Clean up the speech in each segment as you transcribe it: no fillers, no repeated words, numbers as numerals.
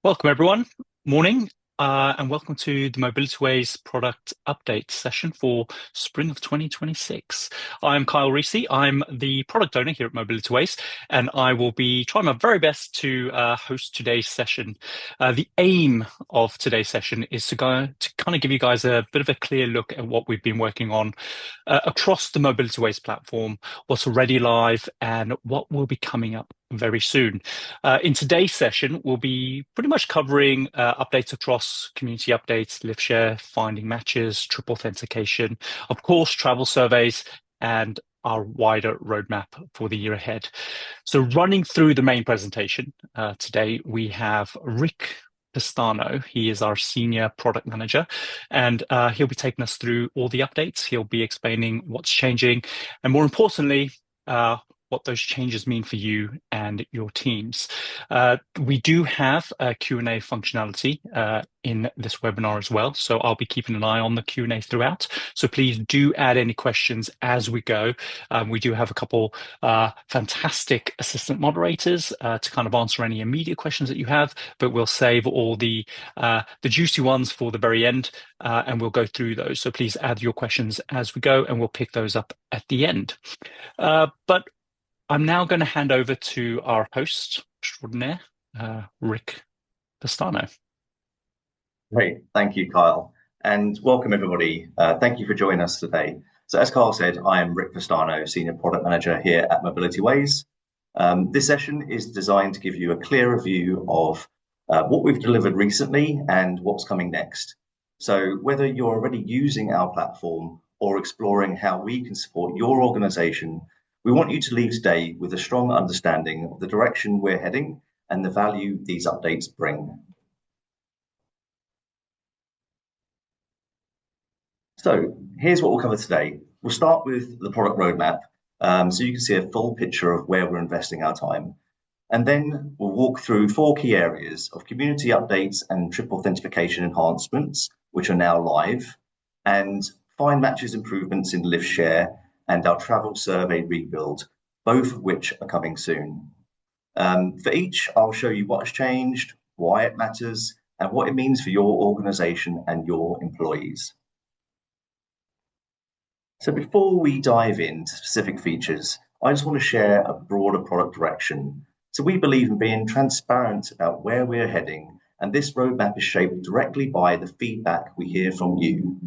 Welcome, everyone. Morning, and welcome to the Mobilityways product update session for spring of 2026. I'm Kyle Reese. I'm the product owner here at Mobilityways, and I will be trying my very best to host today's session. The aim of today's session is to kind of give you guys a bit of a clear look at what we've been working on across the Mobilityways platform, what's already live, and what will be coming up very soon. In today's session, we'll be pretty much covering updates across community updates, lift share, finding matches, triple authentication, of course, travel surveys, and our wider roadmap for the year ahead. So running through the main presentation today, we have Ric Pestano. He is our senior product manager, and he'll be taking us through all the updates. He'll be explaining what's changing, and more importantly, what those changes mean for you and your teams. We do have a Q&A functionality in this webinar as well, so I'll be keeping an eye on the Q&A throughout. So please do add any questions as we go. We do have a couple fantastic assistant moderators to kind of answer any immediate questions that you have, but we'll save all the juicy ones for the very end, and we'll go through those. So please add your questions as we go, and we'll pick those up at the end. But I'm now going to hand over to our host extraordinaire, Ric Pestano. Great, thank you, Kyle, and welcome everybody. Thank you for joining us today. So as Kyle said, I am Ric Pestano, Senior Product Manager here at Mobilityways. This session is designed to give you a clearer view of what we've delivered recently and what's coming next. So whether you're already using our platform or exploring how we can support your organization, we want you to leave today with a strong understanding of the direction we're heading and the value these updates bring. So here's what we'll cover today. We'll start with the product roadmap, so you can see a full picture of where we're investing our time. And then we'll walk through 4 key areas of community updates and triple authentication enhancements, which are now live, and find matches improvements in lift share and our travel survey rebuild, both of which are coming soon. For each, I'll show you what has changed, why it matters, and what it means for your organization and your employees. So before we dive into specific features, I just want to share a broader product direction. So we believe in being transparent about where we're heading, and this roadmap is shaped directly by the feedback we hear from you.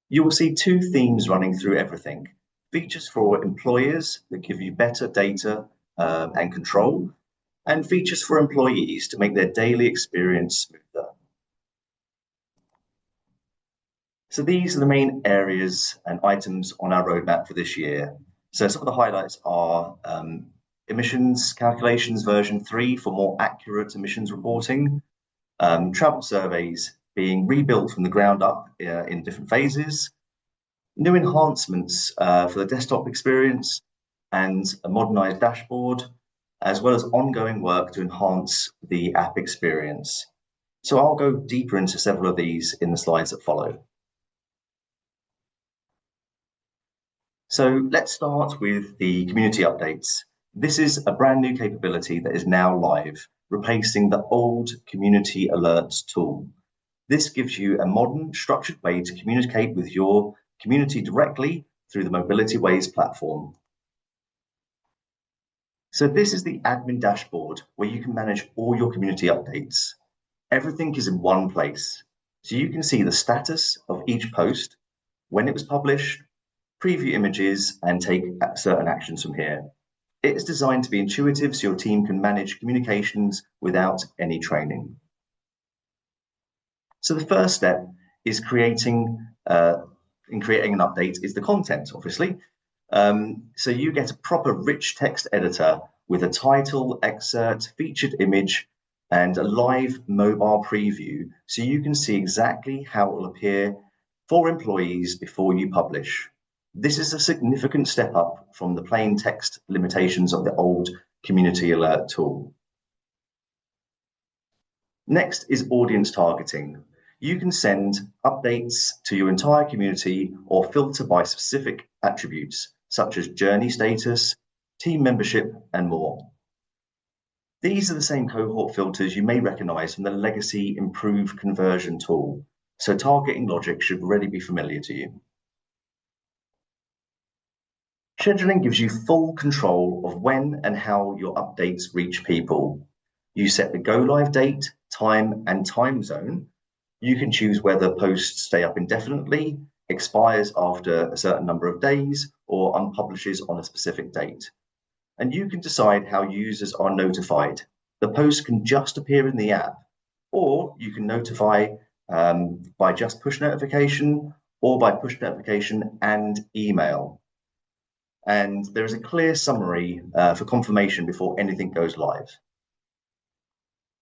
You will see 2 themes running through everything: features for employers that give you better data and control, and features for employees to make their daily experience smoother. So these are the main areas and items on our roadmap for this year. So some of the highlights are emissions calculations version 3 for more accurate emissions reporting, travel surveys being rebuilt from the ground up in different phases, new enhancements for the desktop experience, and a modernized dashboard, as well as ongoing work to enhance the app experience. So I'll go deeper into several of these in the slides that follow. So let's start with the community updates. This is a brand new capability that is now live, replacing the old community alerts tool. This gives you a modern, structured way to communicate with your community directly through the Mobilityways platform. So this is the admin dashboard where you can manage all your community updates. Everything is in one place, so you can see the status of each post, when it was published, preview images, and take certain actions from here. It is designed to be intuitive so your team can manage communications without any training. So the first step is creating an update is the content, obviously. So you get a proper rich text editor with a title, excerpt, featured image, and a live mobile preview, so you can see exactly how it will appear for employees before you publish. This is a significant step up from the plain text limitations of the old community alert tool. Next is audience targeting. You can send updates to your entire community or filter by specific attributes, such as journey status, team membership, and more. These are the same cohort filters you may recognize from the legacy Improve conversion tool, so targeting logic should already be familiar to you. Scheduling gives you full control of when and how your updates reach people. You set the go live date, time, and time zone. You can choose whether posts stay up indefinitely, expires after a certain number of days, or unpublishes on a specific date. And you can decide how users are notified. The post can just appear in the app, or you can notify by just push notification or by push notification and email. And there is a clear summary for confirmation before anything goes live.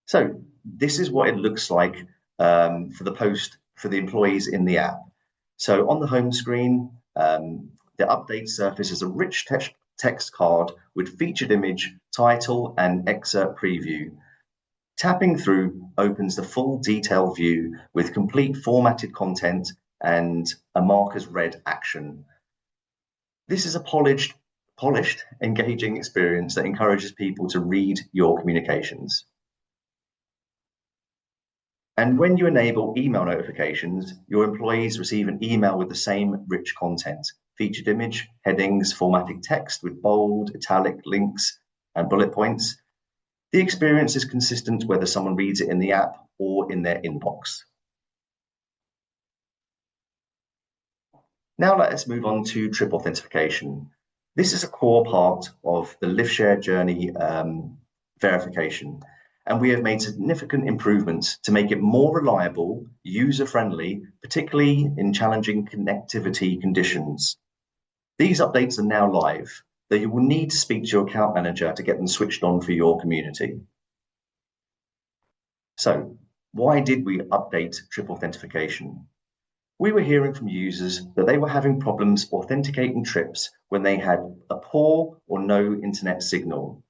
So this is what it looks like for the post for the employees in the app. So on the home screen, the update surface is a rich text card with featured image, title, and excerpt preview. Tapping through opens the full detail view with complete formatted content and a mark as read action. This is a polished, engaging experience that encourages people to read your communications. And when you enable email notifications, your employees receive an email with the same rich content, featured image, headings, formatted text with bold, italic, links, and bullet points. The experience is consistent whether someone reads it in the app or in their inbox. Now let us move on to trip authentication. This is a core part of the lift share journey verification, and we have made significant improvements to make it more reliable, user-friendly, particularly in challenging connectivity conditions. These updates are now live, though you will need to speak to your account manager to get them switched on for your community. So, why did we update trip authentication? We were hearing from users that they were having problems authenticating trips when they had a poor or no internet signal.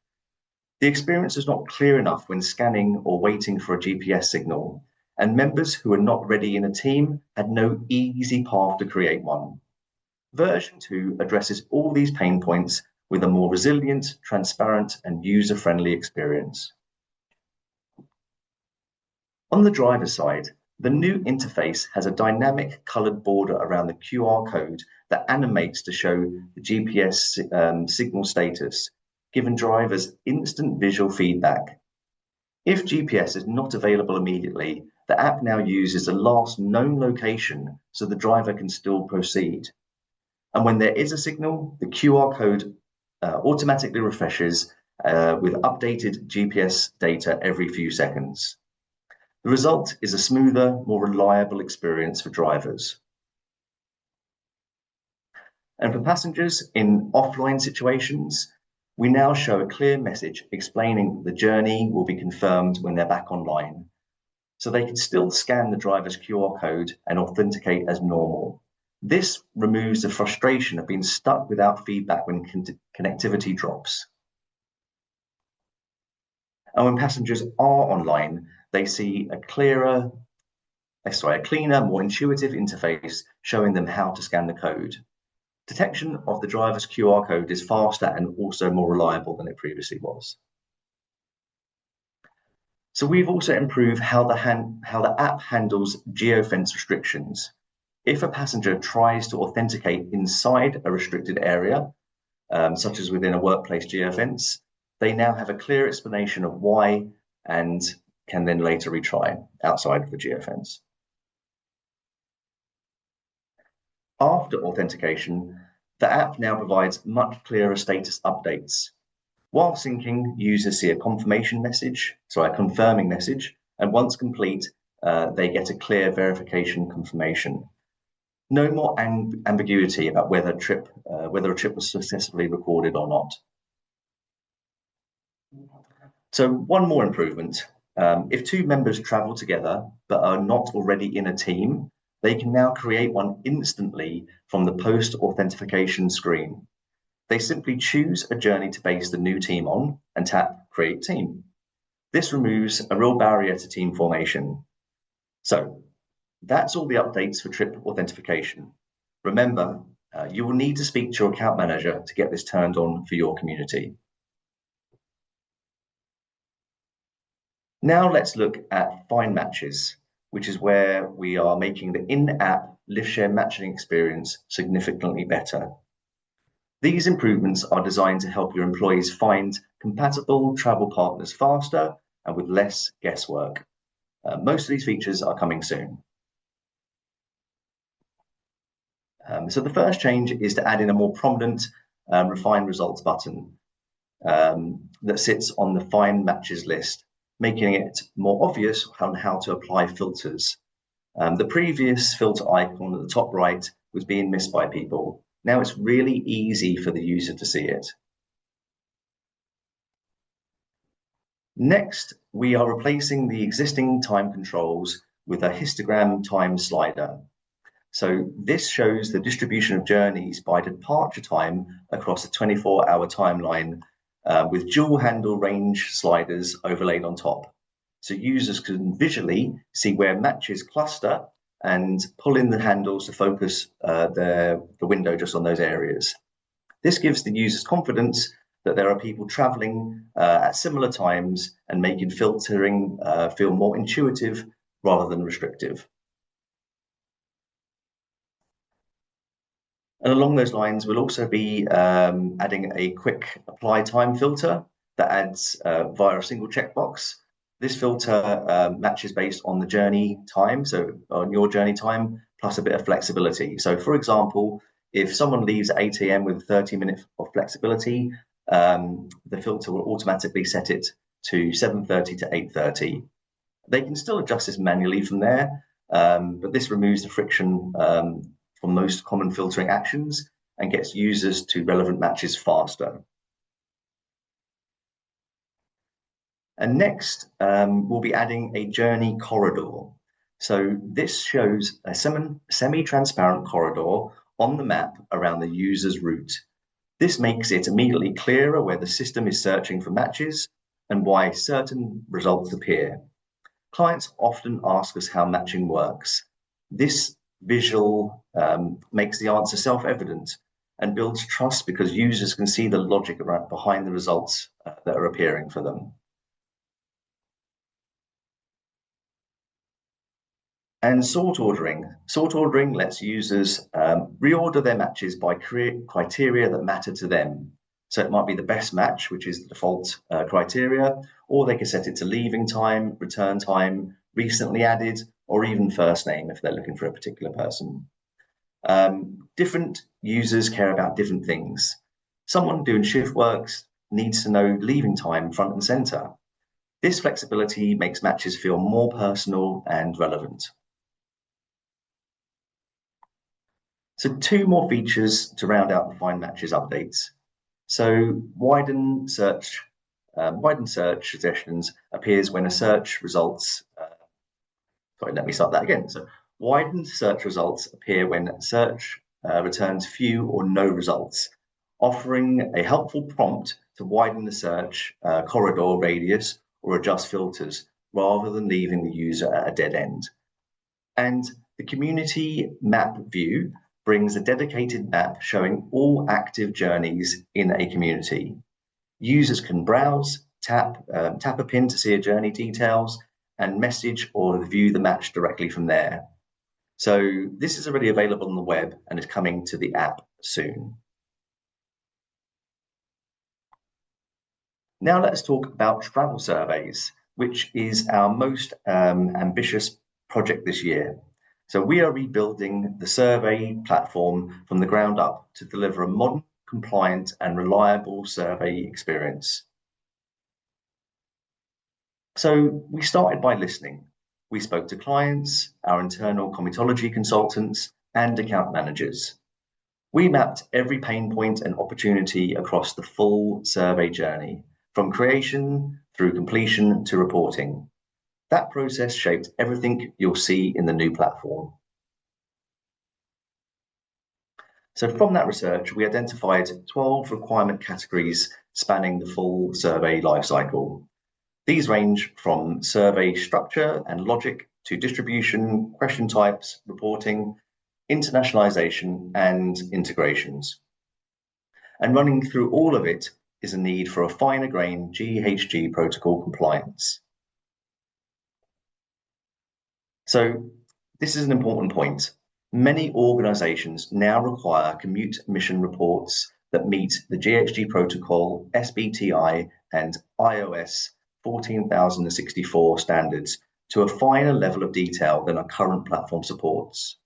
The experience is not clear enough when scanning or waiting for a GPS signal, and members who are not ready in a team had no easy path to create one. Version 2 addresses all these pain points with a more resilient, transparent, and user-friendly experience. On the driver side, the new interface has a dynamic colored border around the QR code that animates to show the GPS signal status, giving drivers instant visual feedback. If GPS is not available immediately, the app now uses the last known location so the driver can still proceed. And when there is a signal, the QR code automatically refreshes with updated GPS data every few seconds. The result is a smoother, more reliable experience for drivers. And for passengers in offline situations, we now show a clear message explaining the journey will be confirmed when they're back online. So they can still scan the driver's QR code and authenticate as normal. This removes the frustration of being stuck without feedback when connectivity drops. And when passengers are online, they see a cleaner, more intuitive interface showing them how to scan the code. Detection of the driver's QR code is faster and also more reliable than it previously was. So we've also improved how the app handles geofence restrictions. If a passenger tries to authenticate inside a restricted area, such as within a workplace geofence, they now have a clear explanation of why and can then later retry outside of the geofence. After authentication, the app now provides much clearer status updates. While syncing, users see a confirming message, and once complete, they get a clear verification confirmation. No more ambiguity about whether a trip was successfully recorded or not. So one more improvement. If two members travel together but are not already in a team, they can now create one instantly from the post-authentication screen. They simply choose a journey to base the new team on and tap Create Team. This removes a real barrier to team formation. So that's all the updates for trip authentication. Remember, you will need to speak to your account manager to get this turned on for your community. Now let's look at Find Matches, which is where we are making the in-app lift share matching experience significantly better. These improvements are designed to help your employees find compatible travel partners faster and with less guesswork. Most of these features are coming soon. So the first change is to add in a more prominent Refine Results button that sits on the Find Matches list, making it more obvious on how to apply filters. The previous filter icon at the top right was being missed by people. Now it's really easy for the user to see it. Next, we are replacing the existing time controls with a histogram time slider. So this shows the distribution of journeys by departure time across a 24-hour timeline with dual handle range sliders overlaid on top. So users can visually see where matches cluster and pull in the handles to focus the window just on those areas. This gives the users confidence that there are people traveling at similar times and making filtering feel more intuitive rather than restrictive. And along those lines, we'll also be adding a quick apply time filter that adds via a single checkbox. This filter matches based on the journey time, so on your journey time, plus a bit of flexibility. So for example, if someone leaves at 8 a.m. with 30 minutes of flexibility, the filter will automatically set it to 7:30 to 8:30. They can still adjust this manually from there, but this removes the friction from most common filtering actions and gets users to relevant matches faster. And next, we'll be adding a journey corridor. So this shows a semi-transparent corridor on the map around the user's route. This makes it immediately clearer where the system is searching for matches and why certain results appear. Clients often ask us how matching works. This visual makes the answer self-evident and builds trust because users can see the logic behind the results that are appearing for them. And sort ordering. Sort ordering lets users reorder their matches by criteria that matter to them. So it might be the best match, which is the default criteria, or they can set it to leaving time, return time, recently added, or even first name if they're looking for a particular person. Different users care about different things. Someone doing shift works needs to know leaving time front and center. This flexibility makes matches feel more personal and relevant. So two more features to round out the Find Matches updates. So widen search suggestions appears when a search results. Sorry, let me start that again. So widened search results appear when search returns few or no results, offering a helpful prompt to widen the search corridor radius or adjust filters rather than leaving the user at a dead end. And the community map view brings a dedicated map showing all active journeys in a community. Users can browse, tap a pin to see a journey details, and message or view the match directly from there. So this is already available on the web and is coming to the app soon. Now let's talk about travel surveys, which is our most ambitious project this year. So we are rebuilding the survey platform from the ground up to deliver a modern, compliant, and reliable survey experience. So we started by listening. We spoke to clients, our internal comitology consultants, and account managers. We mapped every pain point and opportunity across the full survey journey, from creation through completion to reporting. That process shaped everything you'll see in the new platform. So from that research, we identified 12 requirement categories spanning the full survey lifecycle. These range from survey structure and logic to distribution, question types, reporting, internationalization, and integrations. And running through all of it is a need for a finer grained GHG protocol compliance. So this is an important point. Many organizations now require commute emission reports that meet the GHG protocol, SBTI, and iOS 14064 standards to a finer level of detail than our current platform supports.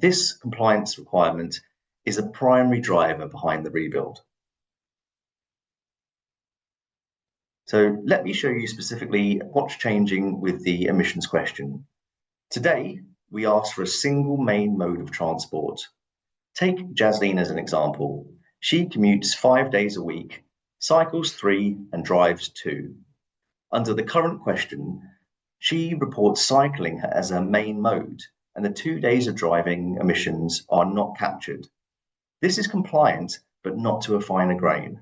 This compliance requirement is a primary driver behind the rebuild. So let me show you specifically what's changing with the emissions question. Today, we ask for a single main mode of transport. Take Jasleen as an example. She commutes 5 days a week, cycles 3, and drives 2. Under the current question, she reports cycling as her main mode, and the 2 days of driving emissions are not captured. This is compliant, but not to a finer grain.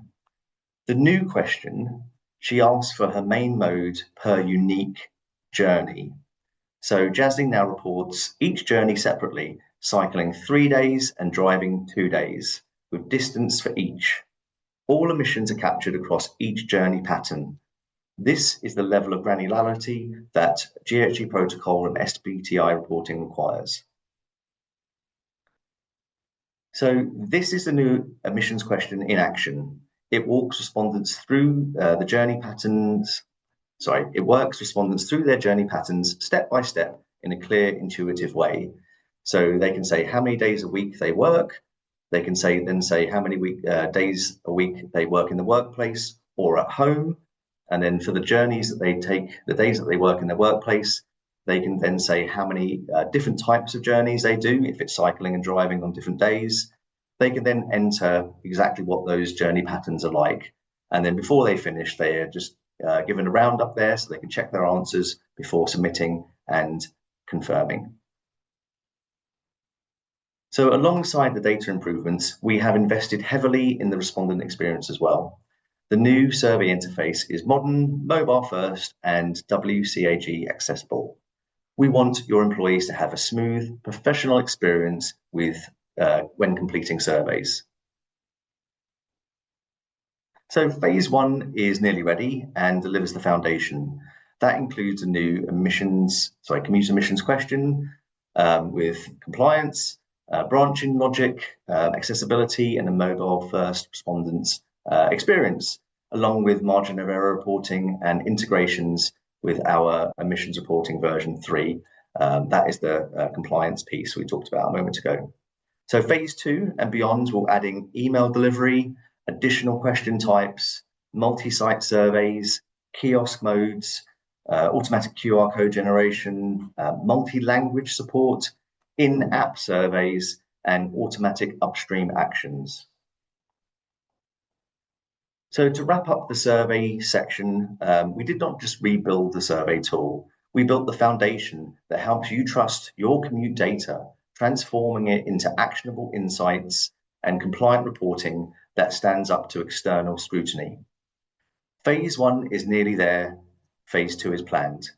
The new question, she asks for her main mode per unique journey. So Jasleen now reports each journey separately, cycling 3 days and driving 2 days, with distance for each. All emissions are captured across each journey pattern. This is the level of granularity that GHG protocol and SBTI reporting requires. So this is the new emissions question in action. It walks respondents through the journey patterns. It works respondents through their journey patterns step by step in a clear, intuitive way. So they can say how many days a week they work. They can then say how many days a week they work in the workplace or at home. And then for the journeys that they take, the days that they work in their workplace, they can then say how many different types of journeys they do, if it's cycling and driving on different days. They can then enter exactly what those journey patterns are like. And then before they finish, they are just given a roundup there so they can check their answers before submitting and confirming. So alongside the data improvements, we have invested heavily in the respondent experience as well. The new survey interface is modern, mobile first, and WCAG accessible. We want your employees to have a smooth, professional experience when completing surveys. So phase 1 is nearly ready and delivers the foundation. That includes a new commute emissions question with compliance, branching logic, accessibility, and a mobile-first respondents experience, along with margin of error reporting and integrations with our emissions reporting version 3. That is the compliance piece we talked about a moment ago. So phase 2 and beyond will adding email delivery, additional question types, multi-site surveys, kiosk modes, automatic QR code generation, multi-language support, in-app surveys, and automatic upstream actions. So to wrap up the survey section, we did not just rebuild the survey tool. We built the foundation that helps you trust your commute data, transforming it into actionable insights and compliant reporting that stands up to external scrutiny. Phase 1 is nearly there. Phase 2 is planned.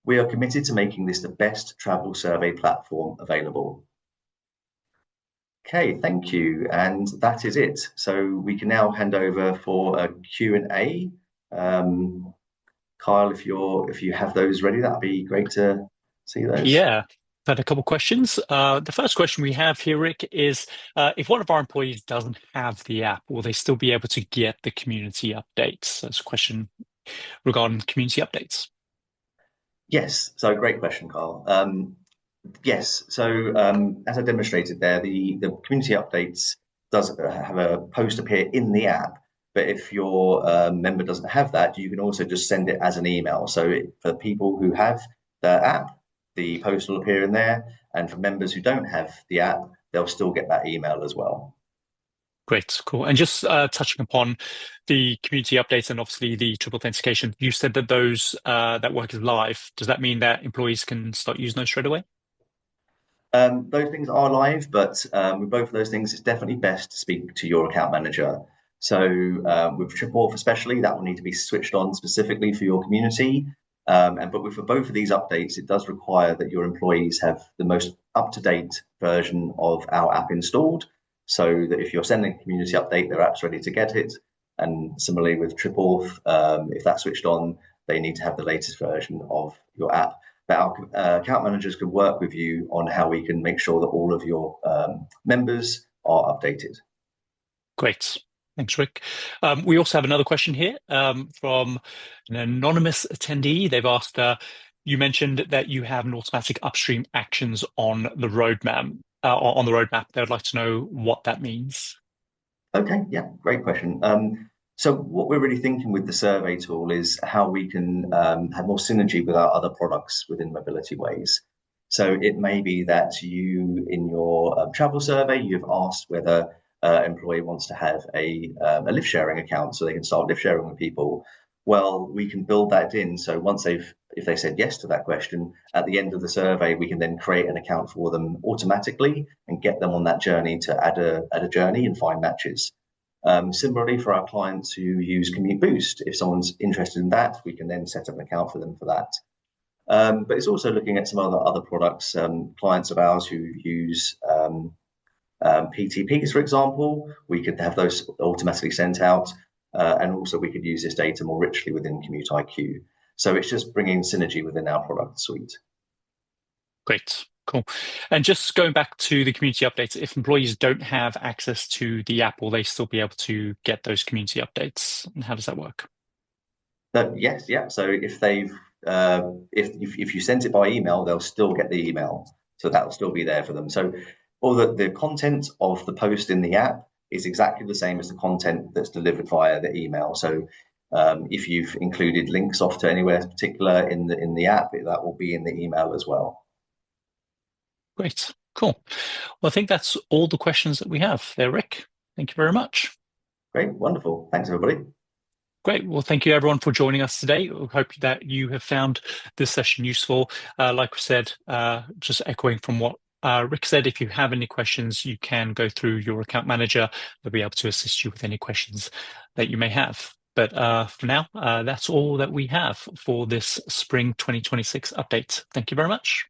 We are committed to making this the best travel survey platform available. Okay, thank you. And that is it. So we can now hand over for a Q&A. Kyle, if you have those ready, that'd be great to see those. Yeah, I've had a couple questions. The first question we have here, Rick, is if one of our employees doesn't have the app, will they still be able to get the community updates? That's a question regarding community updates. Yes, so great question, Carl. Yes, so as I demonstrated there, the community updates does have a post appear in the app, but if your member doesn't have that, you can also just send it as an email. So for people who have the app, the post will appear in there, and for members who don't have the app, they'll still get that email as well. Great, cool. And just touching upon the community updates and obviously the triple authentication, you said that those that work is live. Does that mean that employees can start using those straight away? Those things are live, but with both of those things, it's definitely best to speak to your account manager. So with Triple especially, that will need to be switched on specifically for your community. But for both of these updates, it does require that your employees have the most up-to-date version of our app installed, so that if you're sending a community update, their app's ready to get it. And similarly with Triple, if that's switched on, they need to have the latest version of your app. that our account managers can work with you on how we can make sure that all of your members are updated. Great. Thanks, Rick. We also have another question here from an anonymous attendee. They've asked, you mentioned that you have an automatic upstream actions on the roadmap. They would like to know what that means. Okay, yeah, great question. So what we're really thinking with the survey tool is how we can have more synergy with our other products within Mobilityways. So it may be that you, in your travel survey, you've asked whether an employee wants to have a lift sharing account so they can start lift sharing with people. Well, we can build that in. So if they said yes to that question, at the end of the survey, we can then create an account for them automatically and get them on that journey to add a journey and find matches. Similarly, for our clients who use Commute Boost, if someone's interested in that, we can then set up an account for them for that. But it's also looking at some other products. Clients of ours who use PTPs, for example, we could have those automatically sent out. And also we could use this data more richly within Commute IQ. So it's just bringing synergy within our product suite. Great. Cool. And just going back to the community updates, if employees don't have access to the app, will they still be able to get those community updates? And how does that work? Yes, yeah. So if they've if you sent it by email, they'll still get the email. So that'll still be there for them. So all the content of the post in the app is exactly the same as the content that's delivered via the email. So if you've included links off to anywhere particular in the app, that will be in the email as well. Great. Cool. Well, I think that's all the questions that we have there, Rick. Thank you very much. Great, wonderful. Thanks, everybody. Great. Well, thank you everyone for joining us today. We hope that you have found this session useful. Like we said, just echoing from what Rick said, if you have any questions, you can go through your account manager. They'll be able to assist you with any questions that you may have. But for now, that's all that we have for this spring 2026 update. Thank you very much.